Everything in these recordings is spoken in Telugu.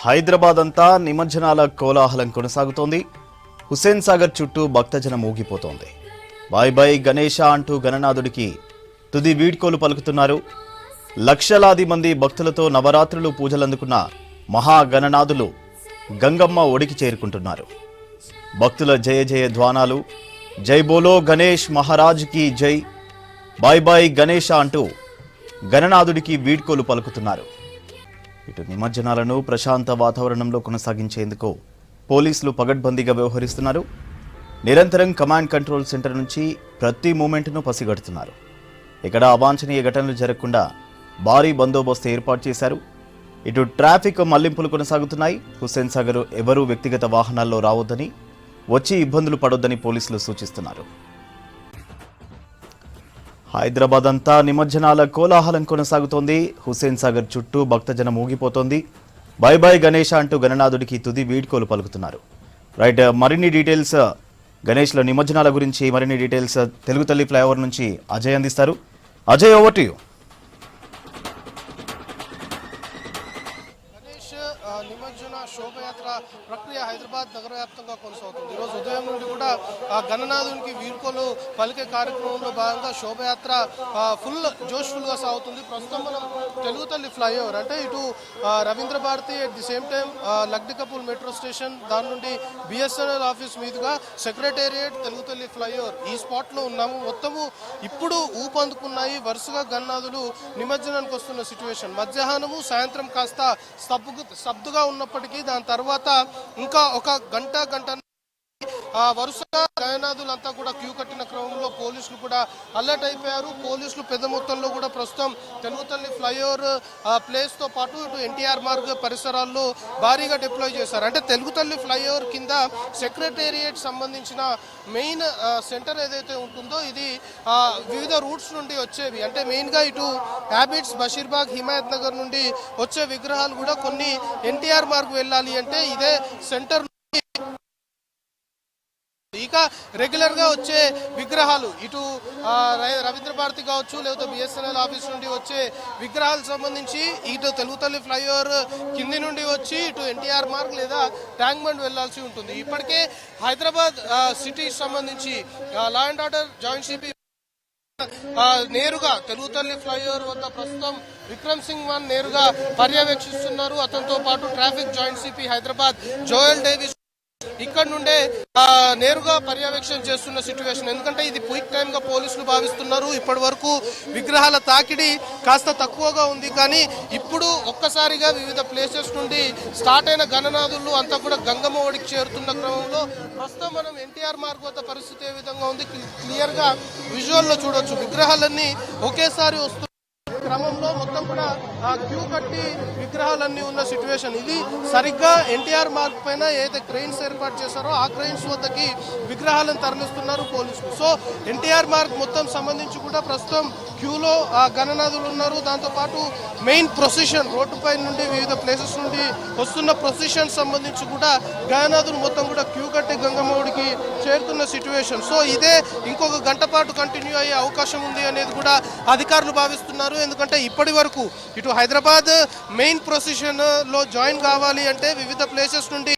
హైదరాబాద్ అంతా నిమజ్జనాల కోలాహలం కొనసాగుతోంది. హుస్సేన్ సాగర్ చుట్టూ భక్తజనం ఊగిపోతోంది. బాయ్ బాయ్ గణేష అంటూ గణనాథుడికి తుది వీడ్కోలు పలుకుతున్నారు. లక్షలాది మంది భక్తులతో నవరాత్రులు పూజలందుకున్న మహాగణనాథులు గంగమ్మ ఒడికి చేరుకుంటున్నారు. భక్తుల జయ జయ ధ్వానాలు, జై బోలో గణేష్ మహారాజ్ కి జై, బాయ్ బాయ్ గణేష అంటూ గణనాథుడికి వీడ్కోలు పలుకుతున్నారు. ఇటు నిమజ్జనాలను ప్రశాంత వాతావరణంలో కొనసాగించేందుకు పోలీసులు పగడ్బందీగా వ్యవహరిస్తున్నారు. నిరంతరం కమాండ్ కంట్రోల్ సెంటర్ నుంచి ప్రతి మూమెంట్ను పసిగడుతున్నారు. ఇక్కడ అవాంఛనీయ ఘటనలు జరగకుండా భారీ బందోబస్తు ఏర్పాటు చేశారు. ఇటు ట్రాఫిక్ మళ్లింపులు కొనసాగుతున్నాయి. హుస్సేన్ సాగర్ ఎవరూ వ్యక్తిగత వాహనాల్లో రావద్దని, వచ్చి ఇబ్బందులు పడొద్దని పోలీసులు సూచిస్తున్నారు. హైదరాబాద్ అంతా నిమజ్జనాల కోలాహలం కొనసాగుతోంది. హుస్సేన్ సాగర్ చుట్టూ భక్తజనం ఊగిపోతోంది. బై బై గణేష అంటూ గణనాథుడికి తుది వీడ్కోలు పలుకుతున్నారు. రైట్, మరిన్ని డీటెయిల్స్ గణేష్ల నిమజ్జనాల గురించి మరిన్ని డీటెయిల్స్ తెలుగు తల్లి ఫ్లైఓవర్ నుంచి అజయ్ అందిస్తారు. Ajay, over to you. నిమజ్జన శోభయాత్ర ప్రక్రియ హైదరాబాద్ నగర వ్యాప్తంగా కొనసాగుతుంది. ఈరోజు ఉదయం నుండి కూడా గణనాథునికి వీడ్కోలు పలికే కార్యక్రమంలో భాగంగా శోభయాత్ర ఫుల్ జోష్ఫుల్గా సాగుతుంది. ప్రస్తుతం మనం తెలుగు తల్లి ఫ్లైఓవర్ అంటే ఇటు Ravindra Bharathi, at the same time Lakdikapul metro station, దాని నుండి బిఎస్ఎన్ఎల్ ఆఫీస్ మీదుగా సెక్రటేరియట్, తెలుగు తల్లి ఫ్లైఓవర్ ఈ స్పాట్లో ఉన్నాము. మొత్తము ఇప్పుడు ఊపందుకున్నాయి. వరుసగా గణనాథులు నిమజ్జనానికి వస్తున్న సిచ్యువేషన్. మధ్యాహ్నము సాయంత్రం కాస్త స్తబ్దుగా ఉన్నప్పటికీ దాని తర్వాత ఇంకా ఒక గంట వరుసగా గణనాథులంతా కూడా క్యూ కట్టిన క్రమంలో పోలీసులు కూడా అలర్ట్ అయిపోయారు. పోలీసులు పెద్ద మొత్తంలో కూడా ప్రస్తుతం తెలుగు తల్లి ఫ్లైఓవర్ ప్లేస్ తో పాటు ఇటు ఎన్టీఆర్ మార్గ్ పరిసరాల్లో భారీగా డిప్లాయ్ చేశారు. అంటే తెలుగు తల్లి ఫ్లైఓవర్ కింద సెక్రటేరియట్ సంబంధించిన మెయిన్ సెంటర్ ఏదైతే ఉంటుందో ఇది వివిధ రూట్స్ నుండి వచ్చేవి. అంటే మెయిన్ గా ఇటు హ్యాబిట్స్, బషీర్బాగ్, హిమాయత్ నగర్ నుండి వచ్చే విగ్రహాలు కూడా కొన్ని ఎన్టీఆర్ మార్గ్ వెళ్ళాలి అంటే ఇదే సెంటర్. ఇక రెగ్యులర్ గా వచ్చే విగ్రహాలు ఇటు రవీంద్ర భారతి కావచ్చు, లేకపోతే బిఎస్ఎన్ఎల్ ఆఫీస్ నుండి వచ్చే విగ్రహాలకు సంబంధించి ఇటు తెలుగు తల్లి ఫ్లైఓవర్ కింది నుండి వచ్చి ఇటు ఎన్టీఆర్ మార్గ్ లేదా ట్యాంక్ బండ్ వెళ్లాల్సి ఉంటుంది. ఇప్పటికే హైదరాబాద్ సిటీ సంబంధించి లా అండ్ ఆర్డర్ జాయింట్ సిపి నేరుగా తెలుగు తల్లి ఫ్లైఓవర్ వద్ద ప్రస్తుతం విక్రమ్ సింగ్ వన్ నేరుగా పర్యవేక్షిస్తున్నారు. అతనితో పాటు traffic joint CP Hyderabad Joel Davis ఇక్కడ నుండే నేరుగా పర్యవేక్షణ చేస్తున్న సిచ్యువేషన్. ఎందుకంటే ఇది క్విక్ టైమ్ గా పోలీసులు భావిస్తున్నారు. ఇప్పటి వరకు విగ్రహాల తాకిడి కాస్త తక్కువగా ఉంది, కానీ ఇప్పుడు ఒక్కసారిగా వివిధ ప్లేసెస్ నుండి స్టార్ట్ అయిన గణనాథులు అంతా కూడా గంగమ్మ ఒడికి చేరుతున్న క్రమంలో ప్రస్తుతం మనం ఎన్టీఆర్ మార్గ్ వద్ద పరిస్థితి ఏ విధంగా ఉంది క్లియర్ గా విజువల్ లో చూడొచ్చు. విగ్రహాలన్నీ ఒకేసారి వస్తున్న క్రమంలో మొత్తం కూడా క్యూ కట్టి విగ్రహాలన్నీ ఉన్న సిచ్యువేషన్. ఇది సరిగ్గా ఎన్టీఆర్ మార్గ్ పైన ఏదైతే క్రెయిన్స్ ఏర్పాటు చేశారో ఆ క్రెయిన్స్ వద్దకి విగ్రహాలను తరలిస్తున్నారు పోలీసులు. సో ఎన్టీఆర్ మార్గ్ మొత్తం సంబంధించి కూడా ప్రస్తుతం క్యూలో గణనాథులు ఉన్నారు. దాంతోపాటు మెయిన్ ప్రొసిషన్ రోడ్డుపై నుండి వివిధ ప్లేసెస్ నుండి వస్తున్న ప్రొసిషన్ సంబంధించి కూడా గణనాథులు మొత్తం కూడా క్యూ కట్టి గంగమ్మడికి చేరుతున్న సిచ్యువేషన్. సో ఇదే ఇంకొక గంట పాటు కంటిన్యూ అయ్యే అవకాశం ఉంది అనేది కూడా అధికారులు భావిస్తున్నారు. ఎందుకంటే ఇప్పటి వరకు ఇటు హైదరాబాద్ మెయిన్ ప్రొసిషన్ లో జాయిన్ కావాలి అంటే వివిధ ప్లేసెస్ నుండి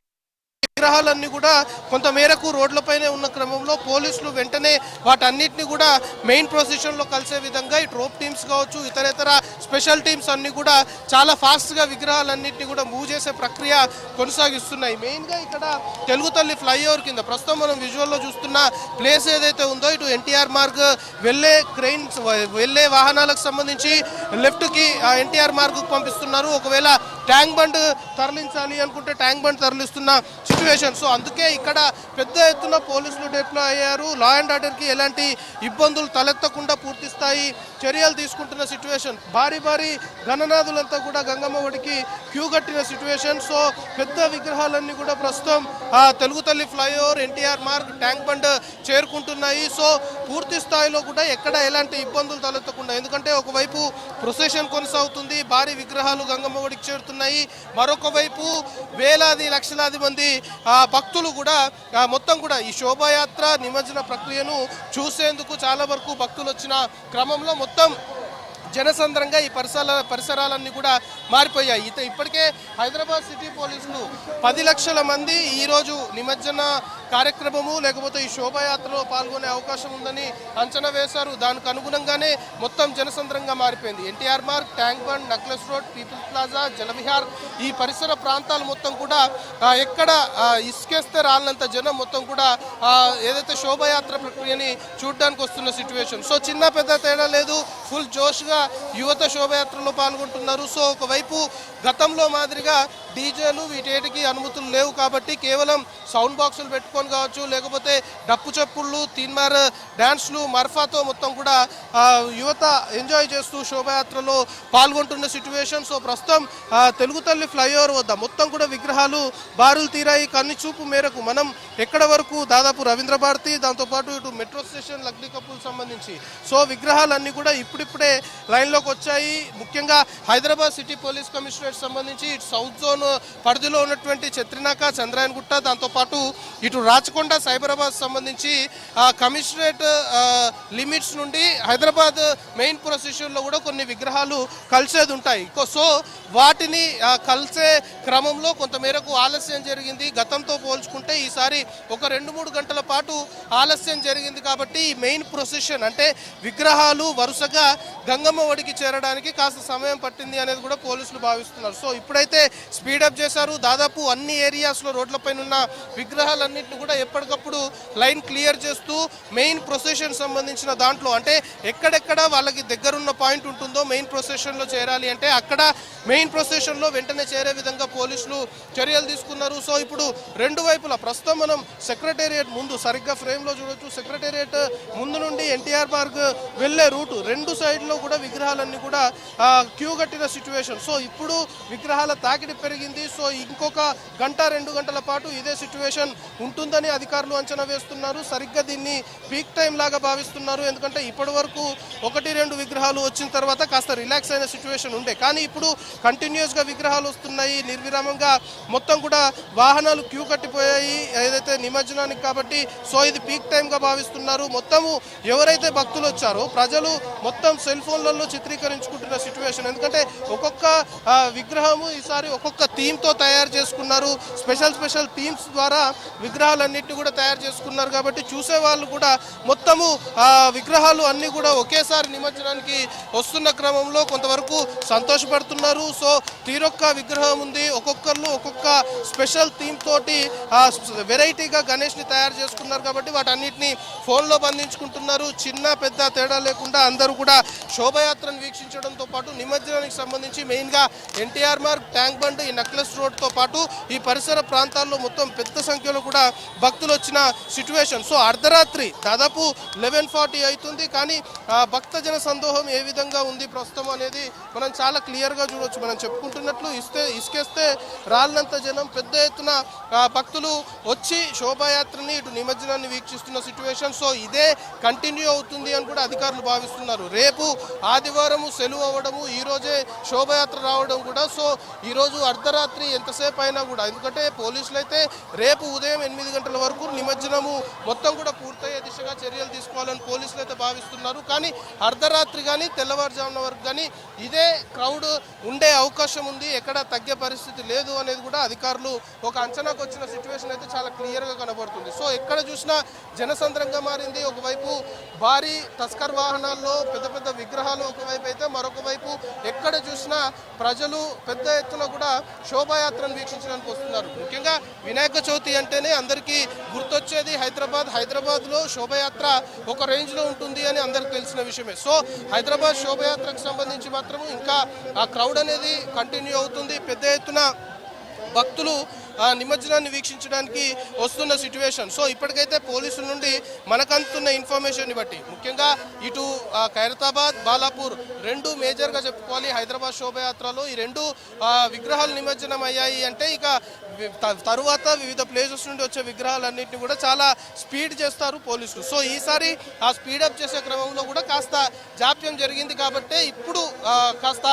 విగ్రహాలన్నీ కూడా కొంత మేరకు రోడ్లపైనే ఉన్న క్రమంలో పోలీసులు వెంటనే వాటన్నిటిని కూడా మెయిన్ ప్రొసిషన్ లో కలిసే విధంగా ఇటు రోప్ టీమ్స్ కావచ్చు, ఇతరేతర స్పెషల్ టీమ్స్ అన్ని కూడా చాలా ఫాస్ట్ గా విగ్రహాలన్నింటినీ కూడా మూవ్ చేసే ప్రక్రియ కొనసాగిస్తున్నాయి. మెయిన్ గా ఇక్కడ తెలుగు తల్లి ఫ్లైఓవర్ కింద ప్రస్తుతం మనం విజువల్ లో చూస్తున్న ప్లేస్ ఏదైతే ఉందో ఇటు ఎన్టీఆర్ మార్గ్ వెళ్లే క్రెయిన్స్ వెళ్లే వాహనాలకు సంబంధించి లెఫ్ట్ కి ఎన్టీఆర్ మార్గ్ పంపిస్తున్నారు. ఒకవేళ ట్యాంక్ బండ్ తరలించాలి అనుకుంటే ట్యాంక్ బండ్ తరలిస్తున్న సిచ్యువేషన్. సో అందుకే ఇక్కడ పెద్ద ఎత్తున పోలీసులు డిప్లాయ్ అయ్యారు. లా అండ్ ఆర్డర్ కి ఎలాంటి ఇబ్బందులు తలెత్తకుండా పూర్తి స్థాయి చర్యలు తీసుకుంటున్న సిచ్యువేషన్. భారీ గణనాథులంతా కూడా గంగమ్మ ఒడికి క్యూ కట్టిన సిచ్యువేషన్. సో పెద్ద విగ్రహాలన్నీ కూడా ప్రస్తుతం తెలుగు తల్లి flyover, NTR Marg, tank bund చేరుకుంటున్నాయి. సో పూర్తి స్థాయిలో కూడా ఎక్కడ ఎలాంటి ఇబ్బందులు తలెత్తకుండా, ఎందుకంటే ఒకవైపు ప్రొసెషన్ కొనసాగుతుంది, భారీ విగ్రహాలు గంగమ్మ ఒడికి చేరుతున్నాయి, మరొక వైపు వేలాది లక్షలాది మంది భక్తులు కూడా మొత్తం కూడా ఈ శోభాయాత్ర నిమజ్జన ప్రక్రియను చూసేందుకు చాలా వరకు భక్తులు వచ్చిన క్రమంలో మొత్తం జనసంద్రంగా ఈ పరిసరాలన్నీ కూడా మారిపోయాయి. ఇప్పటికే హైదరాబాద్ సిటీ పోలీసులు 10 లక్షల మంది ఈరోజు నిమజ్జన కార్యక్రమము లేకపోతే ఈ శోభాయాత్రలో పాల్గొనే అవకాశం ఉందని అంచనా వేశారు. దానికి అనుగుణంగానే మొత్తం జనసంద్రంగా మారిపోయింది. NTR Marg, tank bund, necklace road, people's plaza, Jalavihar ఈ పరిసర ప్రాంతాలు మొత్తం కూడా ఎక్కడ ఇసుకేస్తే రాళ్ళంత జనం మొత్తం కూడా ఏదైతే శోభాయాత్ర ప్రక్రియని చూడడానికి వస్తున్న సిచ్యువేషన్. సో చిన్న పెద్ద తేడా లేదు, ఫుల్ జోష్గా యువత శోభాయాత్రలో పాల్గొంటున్నారు. సో ఒకవైపు గతంలో మాదిరిగా డీజేలు వీటేటికి అనుమతులు లేవు కాబట్టి కేవలం సౌండ్ బాక్సులు పెట్టుకొని కావచ్చు, లేకపోతే డప్పు చప్పుళ్ళు, తీన్మార్ డ్యాన్స్లు, మర్ఫాతో మొత్తం కూడా యువత ఎంజాయ్ చేస్తూ శోభాయాత్రలో పాల్గొంటున్న సిచ్యువేషన్. సో ప్రస్తుతం తెలుగు తల్లి ఫ్లైఓవర్ వద్ద మొత్తం కూడా విగ్రహాలు బారులు తీరాయి. కన్ని చూపు మేరకు మనం ఎక్కడ వరకు దాదాపు రవీంద్ర భారతి, దాంతోపాటు ఇటు మెట్రో స్టేషన్, లక్డీ కప్పుల్ సంబంధించి సో విగ్రహాలన్నీ కూడా ఇప్పుడిప్పుడే లైన్లోకి వచ్చాయి. ముఖ్యంగా హైదరాబాద్ సిటీ పోలీస్ కమిషనరేట్ సంబంధించి ఇటు సౌత్ జోన్ పరిధిలో ఉన్నటువంటి చత్రినాక, చంద్రాయనగుట్ట, దాంతోపాటు ఇటు రాచకొండ, సైబరాబాద్ సంబంధించి కమిషనరేట్ లిమిట్స్ నుండి హైదరాబాద్ మెయిన్ ప్రొసెషన్లో కూడా కొన్ని విగ్రహాలు కలిసేది ఉంటాయి. సో వాటిని కలిసే క్రమంలో కొంతమేరకు ఆలస్యం జరిగింది. గతంతో పోల్చుకుంటే ఈసారి ఒక 2-3 గంటల పాటు ఆలస్యం జరిగింది కాబట్టి ఈ మెయిన్ ప్రొసెషన్ అంటే విగ్రహాలు వరుసగా గంగమ్మ ఒడికి చేరడానికి కాస్త సమయం పట్టింది అనేది కూడా పోలీసులు భావిస్తున్నారు. సో ఇప్పుడైతే స్పీడప్ చేశారు. దాదాపు అన్ని ఏరియాస్లో రోడ్లపైన ఉన్న విగ్రహాలన్నింటినీ కూడా ఎప్పటికప్పుడు లైన్ క్లియర్ చేస్తూ మెయిన్ ప్రొసెషన్ సంబంధించిన దాంట్లో అంటే ఎక్కడెక్కడ వాళ్ళకి దగ్గరున్న పాయింట్ ఉంటుందో మెయిన్ ప్రొసెషన్లో చేరాలి అంటే అక్కడ మెయిన్ ప్రొసెషన్లో వెంటనే చేరే విధంగా పోలీసులు చర్యలు తీసుకున్నారు. సో ఇప్పుడు రెండు వైపులా ప్రస్తుతం మనం సెక్రటేరియట్ ముందు సరిగ్గా ఫ్రేమ్లో చూడొచ్చు. సెక్రటేరియట్ ముందు నుండి ఎన్టీఆర్ మార్గ్ వెళ్ళే రూటు రెండు సైడ్లో కూడా విగ్రహాలన్నీ కూడా క్యూ కట్టిన సిచ్యువేషన్. సో ఇప్పుడు విగ్రహాల తాకిడి పెరిగింది. సో ఇంకొక 1-2 గంటల పాటు ఇదే సిచ్యువేషన్ ఉంటుందని అధికారులు అంచనా వేస్తున్నారు. సరిగ్గా దీన్ని పీక్ టైం లాగా భావిస్తున్నారు. ఎందుకంటే ఇప్పటి వరకు 1-2 విగ్రహాలు వచ్చిన తర్వాత కాస్త రిలాక్స్ అయిన సిచ్యువేషన్ ఉండే, కానీ ఇప్పుడు కంటిన్యూస్గా విగ్రహాలు వస్తున్నాయి. నిర్విరామంగా మొత్తం కూడా వాహనాలు క్యూ కట్టిపోయాయి ఏదైతే నిమజ్జనానికి కాబట్టి. సో ఇది పీక్ టైంగా భావిస్తున్నారు. మొత్తము ఎవరైతే భక్తులు వచ్చారో ప్రజలు మొత్తం సెల్ ఫోన్లలో చిత్రీకరించుకుంటున్న సిచ్యువేషన్. ఎందుకంటే ఒక్కొక్క విగ్రహము ఈసారి ఒక్కొక్క థీమ్తో తయారు చేసుకున్నారు. స్పెషల్ థీమ్స్ ద్వారా విగ్రహాలన్నింటినీ కూడా తయారు చేసుకున్నారు కాబట్టి చూసే వాళ్ళు కూడా మొత్తము విగ్రహాలు అన్నీ కూడా ఒకేసారి నిమజ్జనానికి వస్తున్న క్రమంలో కొంతవరకు సంతోషపడుతున్నారు. సో తీరొక్క విగ్రహం ఉంది, ఒక్కొక్కరు ఒక్కొక్క స్పెషల్ థీమ్ తోటి వెరైటీగా గణేష్ని తయారు చేసుకున్నారు కాబట్టి వాటన్నిటిని ఫోన్లో బంధించుకుంటున్నారు. చిన్న పెద్ద తేడా లేకుండా అందరూ కూడా శోభయాత్రను వీక్షించడంతో పాటు నిమజ్జనానికి సంబంధించి మెయిన్గా ఎన్టీఆర్ మార్గ్, ట్యాంక్ బండ్, ఈ నక్లెస్ రోడ్తో పాటు ఈ పరిసర ప్రాంతాల్లో మొత్తం పెద్ద సంఖ్యలో కూడా భక్తులు వచ్చిన సిచ్యువేషన్. సో అర్ధరాత్రి దాదాపు 11:40 అవుతుంది, కానీ భక్తజన సందోహం ఏ విధంగా ఉంది ప్రస్తుతం అనేది మనం చాలా క్లియర్గా చూడవచ్చు. మనం చెప్పుకుంటున్నట్లు ఇసుకేస్తే రాళ్ళంత జనం పెద్ద ఎత్తున భక్తులు వచ్చి శోభాయాత్రని ఇటు నిమజ్జనాన్ని వీక్షిస్తున్న సిచ్యువేషన్. సో ఇదే కంటిన్యూ అవుతుంది అని కూడా అధికారులు భావిస్తున్నారు. రేపు ఆదివారం సెలవు అవ్వడము, ఈరోజే శోభయాత్ర రావడం కూడా. సో ఈరోజు అర్ధరాత్రి ఎంతసేపు అయినా కూడా, ఎందుకంటే పోలీసులు అయితే రేపు ఉదయం 8 గంటల వరకు నిమజ్జనము మొత్తం కూడా పూర్తయ్యే దిశగా చర్యలు తీసుకోవాలని పోలీసులు అయితే భావిస్తున్నారు. కానీ అర్ధరాత్రి కానీ తెల్లవారుజామున వరకు కానీ ఇదే క్రౌడ్ ఉండే అవకాశం ఉంది, ఎక్కడ తగ్గే పరిస్థితి లేదు అనేది కూడా అధికారులు ఒక అంచనాకు వచ్చిన సిచ్యువేషన్ అయితే చాలా క్లియర్గా కనబడుతుంది. సో ఎక్కడ చూసినా జనసంద్రంగా మారింది. ఒకవైపు భారీ తస్కర్ వాహనాల్లో పెద్ద విగ్రహాలు ఒకవైపు అయితే, మరొక వైపు ఎక్కడ చూసినా ప్రజలు పెద్ద ఎత్తున కూడా శోభాయాత్రను వీక్షించడానికి వస్తున్నారు. ముఖ్యంగా వినాయక చవితి అంటేనే అందరికీ గుర్తొచ్చేది హైదరాబాద్లో శోభయాత్ర ఒక రేంజ్లో ఉంటుంది అని అందరికి తెలిసిన విషయమే. సో హైదరాబాద్ శోభయాత్రకు సంబంధించి మాత్రం ఇంకా ఆ క్రౌడ్ అనేది కంటిన్యూ అవుతుంది. పెద్ద ఎత్తున భక్తులు నిమజ్జనాన్ని వీక్షించడానికి వస్తున్న సిచ్యువేషన్. సో ఇప్పటికైతే పోలీసుల నుండి మనకంతున్న ఇన్ఫర్మేషన్ బట్టి ముఖ్యంగా ఇటు ఖైరతాబాద్, బాలాపూర్ రెండు మేజర్గా చెప్పుకోవాలి హైదరాబాద్ శోభయాత్రలో. ఈ రెండు విగ్రహాలు నిమజ్జనం అయ్యాయి అంటే ఇక తరువాత వివిధ ప్లేసెస్ నుండి వచ్చే విగ్రహాలన్నింటినీ కూడా చాలా స్పీడ్ చేస్తారు పోలీసులు. సో ఈసారి ఆ స్పీడప్ చేసే క్రమంలో కూడా కాస్త జాప్యం జరిగింది కాబట్టి ఇప్పుడు కాస్త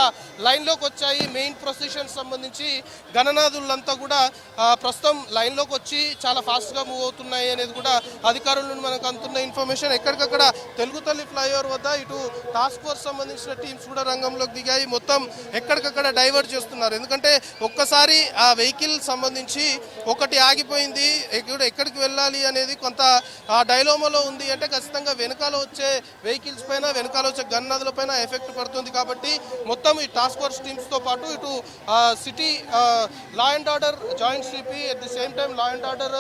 లైన్లోకి వచ్చాయి. మెయిన్ ప్రొసెషన్ సంబంధించి గణనాథులంతా కూడా ప్రస్తుతం లైన్లోకి వచ్చి చాలా ఫాస్ట్గా మూవ్ అవుతున్నాయి అనేది కూడా అధికారుల నుండి మనకు అందుతున్న ఇన్ఫర్మేషన్. ఎక్కడికక్కడ తెలుగు తల్లి ఫ్లైఓవర్ వద్ద ఇటు టాస్క్ ఫోర్స్ సంబంధించిన టీమ్స్ కూడా రంగంలోకి దిగాయి. మొత్తం ఎక్కడికక్కడ డైవర్ట్ చేస్తున్నారు. ఎందుకంటే ఒక్కసారి ఆ వెహికల్ సంబంధించి ఒకటి ఆగిపోయింది, ఎక్కడికి వెళ్ళాలి అనేది కొంత డైలోమాలో ఉంది అంటే ఖచ్చితంగా వెనకాల వచ్చే వెహికల్స్ పైన, వెనకాల వచ్చే గన్నదుల పైన ఎఫెక్ట్ పడుతుంది. కాబట్టి మొత్తం ఈ టాస్క్ ఫోర్స్ టీమ్స్తో పాటు ఇటు city law and order joint CP, at the same time law and order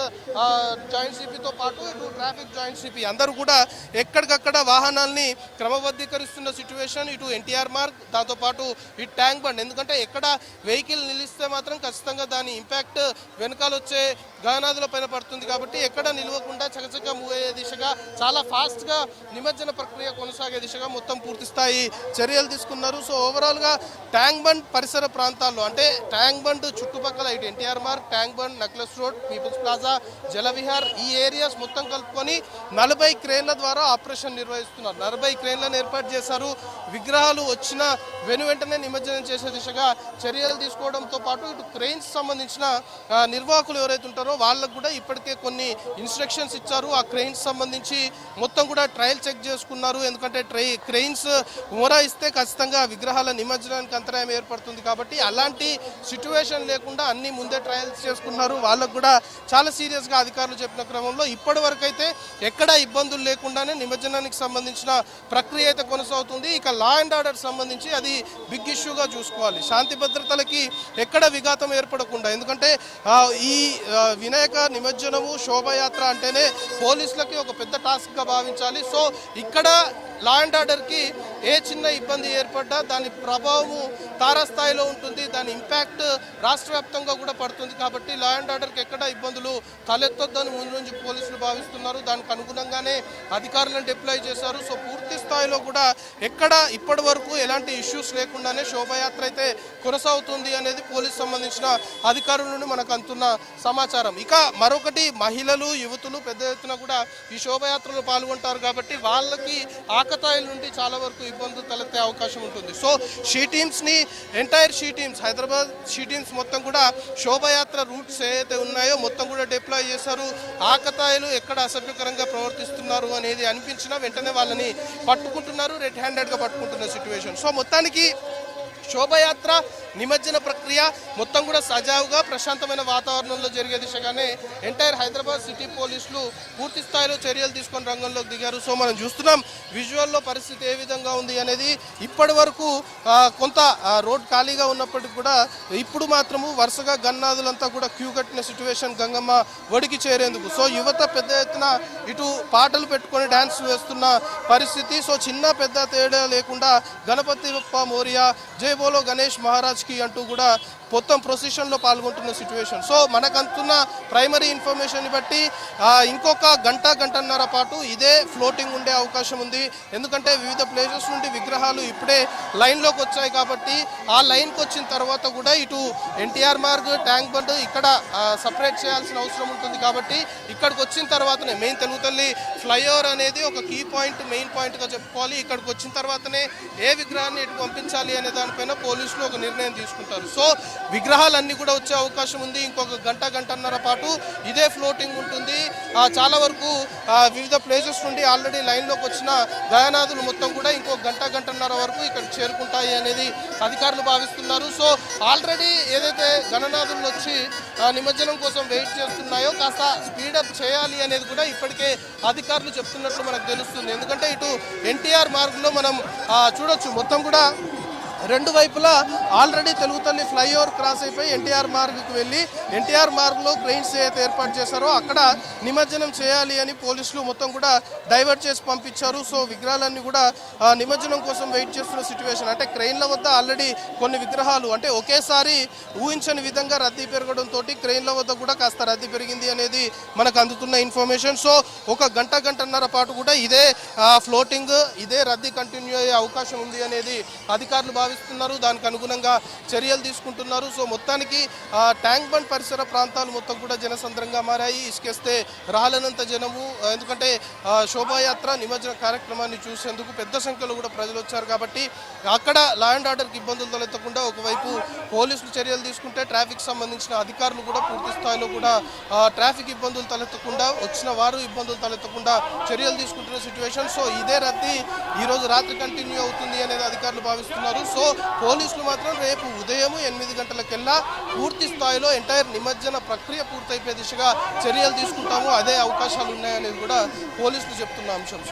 joint సిపితో పాటు ఇటు ట్రాఫిక్ జాయింట్ సిపి అందరూ కూడా ఎక్కడికక్కడ వాహనాల్ని క్రమబద్ధీకరిస్తున్న సిచ్యువేషన్. ఇటు ఎన్టీఆర్ మార్గ్, దాంతోపాటు ఈ ట్యాంక్ బండ్. ఎందుకంటే ఎక్కడ వెహికల్ నిలిస్తే మాత్రం ఖచ్చితంగా దాని ఇంపాక్ట్ వెనకాల వచ్చే గహనాదుల పైన పడుతుంది. కాబట్టి ఎక్కడ నిలవకుండా చకచక మూవ్ అయ్యే దిశగా, చాలా ఫాస్ట్గా నిమజ్జన ప్రక్రియ కొనసాగే దిశగా మొత్తం పూర్తి స్థాయి చర్యలు తీసుకున్నారు. సో ఓవరాల్గా ట్యాంక్ బండ్ పరిసర ప్రాంతాల్లో, అంటే ట్యాంక్ బండ్ చుట్టుపక్కల ఇటు NTR Marg, tank bund, necklace road, people's plaza, Jalavihar, ఈ ఏరియాస్ మొత్తం కలుపుకొని 40 క్రేన్ల ద్వారా ఆపరేషన్ నిర్వహిస్తున్నారు. 40 క్రేన్లను ఏర్పాటు చేశారు. విగ్రహాలు వచ్చిన వెంటనే నిమజ్జనం చేసే దిశగా చర్యలు తీసుకోవడంతో పాటు ఇటు క్రెయిన్స్ సంబంధించిన నిర్వాహకులు ఎవరైతే ఉంటారో వాళ్ళకు కూడా ఇప్పటికే కొన్ని ఇన్స్ట్రక్షన్స్ ఇచ్చారు. ఆ క్రెయిన్స్ సంబంధించి మొత్తం కూడా ట్రయల్ చెక్ చేసుకున్నారు. ఎందుకంటే క్రెయిన్స్ మొరాయిస్తే ఖచ్చితంగా విగ్రహాల నిమజ్జనానికి అంతరాయం ఏర్పడుతుంది. కాబట్టి అలాంటి సిచ్యువేషన్ లేకుండా అన్ని ముందే ట్రయల్స్ చేసుకున్నారు. వాళ్ళకు కూడా చాలా సీరియస్గా అధికారులు చెప్పిన క్రమంలో ఇప్పటి వరకు అయితే ఎక్కడ ఇబ్బందులు లేకుండానే నిమజ్జనానికి సంబంధించిన ప్రక్రియ అయితే కొనసాగుతుంది. ఇక లా అండ్ ఆర్డర్ సంబంధించి అది బిగ్ ఇష్యూగా చూసుకోవాలి. శాంతి భద్రతలకి ఎక్కడ విఘాతం ఏర్పడకుండా, ఎందుకంటే ఈ వినాయక నిమజ్జనము శోభయాత్ర అంటేనే పోలీసులకి ఒక పెద్ద టాస్క్గా భావించాలి. సో ఇక్కడ లా అండ్ ఆర్డర్కి ఏ చిన్న ఇబ్బంది ఏర్పడ్డా దాని ప్రభావము తారాస్థాయిలో ఉంటుంది, దాని ఇంపాక్ట్ రాష్ట్ర వ్యాప్తంగా కూడా పడుతుంది. కాబట్టి లా అండ్ ఆర్డర్కి ఎక్కడ ఇబ్బందులు తలెత్తొద్దని ముందు నుంచి పోలీసులు భావిస్తున్నారు. దానికి అనుగుణంగానే అధికారులను డిప్లాయ్ చేశారు. సో పూర్తి స్థాయిలో కూడా ఎక్కడ ఇప్పటి వరకు ఎలాంటి ఇష్యూస్ లేకుండానే శోభయాత్ర అయితే కొనసాగుతుంది అనేది పోలీసు సంబంధించిన అధికారుల నుండి మనకు అందుతున్న సమాచారం. ఇక మరొకటి, మహిళలు, యువతులు పెద్ద ఎత్తున కూడా ఈ శోభయాత్రలో పాల్గొంటారు. కాబట్టి వాళ్ళకి ఆకతాయిల నుండి చాలా వరకు ఇబ్బందులు తలెత్తే అవకాశం ఉంటుంది. సో షీ టీమ్స్ని, entire she teams, Hyderabad she teams మొత్తం కూడా శోభయాత్ర రూట్స్ ఏదైతే ఉన్నాయో మొత్తం కూడా డిప్లాయ్ చేశారు. ఆకతాయిలు ఎక్కడ అసభ్యకరంగా ప్రవర్తిస్తున్నారు అనేది అనిపించినా వెంటనే వాళ్ళని పట్టుకుంటున్నారు, రెడ్ హ్యాండెడ్గా పట్టుకుంటున్న సిచ్యువేషన్. సో మొత్తానికి శోభయాత్ర నిమజ్జన ప్రక్రియ మొత్తం కూడా సజావుగా ప్రశాంతమైన వాతావరణంలో జరిగే దిశగానే ఎంటైర్ హైదరాబాద్ సిటీ పోలీసులు పూర్తి స్థాయిలో చర్యలు తీసుకొని రంగంలోకి దిగారు. సో మనం చూస్తున్నాం విజువల్లో పరిస్థితి ఏ విధంగా ఉంది అనేది. ఇప్పటి వరకు కొంత రోడ్ ఖాళీగా ఉన్నప్పటికీ కూడా ఇప్పుడు మాత్రము వరుసగా గన్నాదులంతా కూడా క్యూ కట్టిన సిచ్యువేషన్ గంగమ్మ ఒడికి చేరేందుకు. సో యువత పెద్ద ఎత్తున ఇటు పాటలు పెట్టుకొని డ్యాన్స్ వేస్తున్న పరిస్థితి. సో చిన్న పెద్ద తేడా లేకుండా గణపతి బప్ప మోరియా, జై బోలో గణేష్ మహారాజ్కి అంటూ కూడా మొత్తం ప్రొసెషన్లో పాల్గొంటున్న సిచ్యువేషన్. సో మనకు అందుతున్న ప్రైమరీ ఇన్ఫర్మేషన్ని బట్టి ఇంకొక గంటన్నర పాటు ఇదే ఫ్లోటింగ్ ఉండే అవకాశం ఉంది. ఎందుకంటే వివిధ ప్లేసెస్ నుండి విగ్రహాలు ఇప్పుడే లైన్లోకి వచ్చాయి. కాబట్టి ఆ లైన్కి వచ్చిన తర్వాత కూడా ఇటు ఎన్టీఆర్ మార్గ్, ట్యాంక్ బండ్ ఇక్కడ సపరేట్ చేయాల్సిన అవసరం ఉంటుంది. కాబట్టి ఇక్కడికి వచ్చిన తర్వాతనే మెయిన్ తెలుగు తల్లి ఫ్లైఓవర్ అనేది ఒక కీ పాయింట్, మెయిన్ పాయింట్గా చెప్పుకోవాలి. ఇక్కడికి వచ్చిన తర్వాతనే ఏ విగ్రహాన్ని ఎటు పంపించాలి అనే దానిపైన పోలీసులు ఒక నిర్ణయం తీసుకుంటారు. సో విగ్రహాలన్నీ కూడా వచ్చే అవకాశం ఉంది. ఇంకొక గంటన్నర పాటు ఇదే ఫ్లోటింగ్ ఉంటుంది. చాలా వరకు వివిధ ప్లేసెస్ నుండి ఆల్రెడీ లైన్లోకి వచ్చిన గయానాదులు మొత్తం కూడా ఇంకో గంటన్నర వరకు ఇక్కడ చేరుకుంటాయి అనేది అధికారులు భావిస్తున్నారు. సో ఆల్రెడీ ఏదైతే గణనాదులు వచ్చి నిమజ్జనం కోసం వెయిట్ చేస్తున్నాయో కాస్త స్పీడప్ చేయాలి అనేది కూడా ఇప్పటికే అధికారులు చెప్తున్నట్లు మనకు తెలుస్తుంది. ఎందుకంటే ఇటు ఎన్టీఆర్ మార్గ్లో మనం చూడొచ్చు మొత్తం కూడా రెండు వైపులా ఆల్రెడీ తెలుగు తల్లి ఫ్లైఓవర్ క్రాస్ అయిపోయి ఎన్టీఆర్ మార్గ్కి వెళ్ళి ఎన్టీఆర్ మార్గ్లో క్రెయిన్స్ ఏదైతే ఏర్పాటు చేశారో అక్కడ నిమజ్జనం చేయాలి అని పోలీసులు మొత్తం కూడా డైవర్ట్ చేసి పంపించారు. సో విగ్రహాలన్నీ కూడా నిమజ్జనం కోసం వెయిట్ చేస్తున్న సిచ్యువేషన్. అంటే క్రెయిన్ల వద్ద ఆల్రెడీ కొన్ని విగ్రహాలు అంటే ఒకేసారి ఊహించని విధంగా రద్దీ పెరగడంతో క్రెయిన్ల వద్ద కూడా కాస్త రద్దీ పెరిగింది అనేది మనకు అందుతున్న ఇన్ఫర్మేషన్. సో ఒక గంటన్నర పాటు కూడా ఇదే ఫ్లోటింగ్, ఇదే రద్దీ కంటిన్యూ అయ్యే అవకాశం ఉంది అనేది అధికారులు భావిస్తున్నారు, దానికి అనుగుణంగా చర్యలు తీసుకుంటున్నారు. సో మొత్తానికి ట్యాంక్ బండ్ పరిసర ప్రాంతాలు మొత్తం కూడా జనసంద్రంగా మారాయి. ఇసుకేస్తే రాలనంత జనము, ఎందుకంటే శోభాయాత్ర నిమజ్జన కార్యక్రమాన్ని చూసేందుకు పెద్ద సంఖ్యలో కూడా ప్రజలు వచ్చారు. కాబట్టి అక్కడ లా అండ్ ఆర్డర్కి ఇబ్బందులు తలెత్తకుండా ఒకవైపు పోలీసులు చర్యలు తీసుకుంటే ట్రాఫిక్ సంబంధించిన అధికారులు కూడా పూర్తి స్థాయిలో కూడా ట్రాఫిక్ ఇబ్బందులు తలెత్తకుండా, వచ్చిన వారు ఇబ్బందులు తలెత్తకుండా చర్యలు తీసుకుంటున్న సిచ్యువేషన్. సో ఇదే రద్దీ ఈరోజు రాత్రి కంటిన్యూ అవుతుంది అనేది అధికారులు భావిస్తున్నారు. సో పోలీసులు మాత్రం రేపు ఉదయం 8 గంటలకెల్లా పూర్తి స్థాయిలో ఎంటైర్ నిమజ్జన ప్రక్రియ పూర్తయిపోయే దిశగా చర్యలు తీసుకుంటాము, అదే అవకాశాలు ఉన్నాయనేది కూడా పోలీసులు చెప్తున్న అంశం.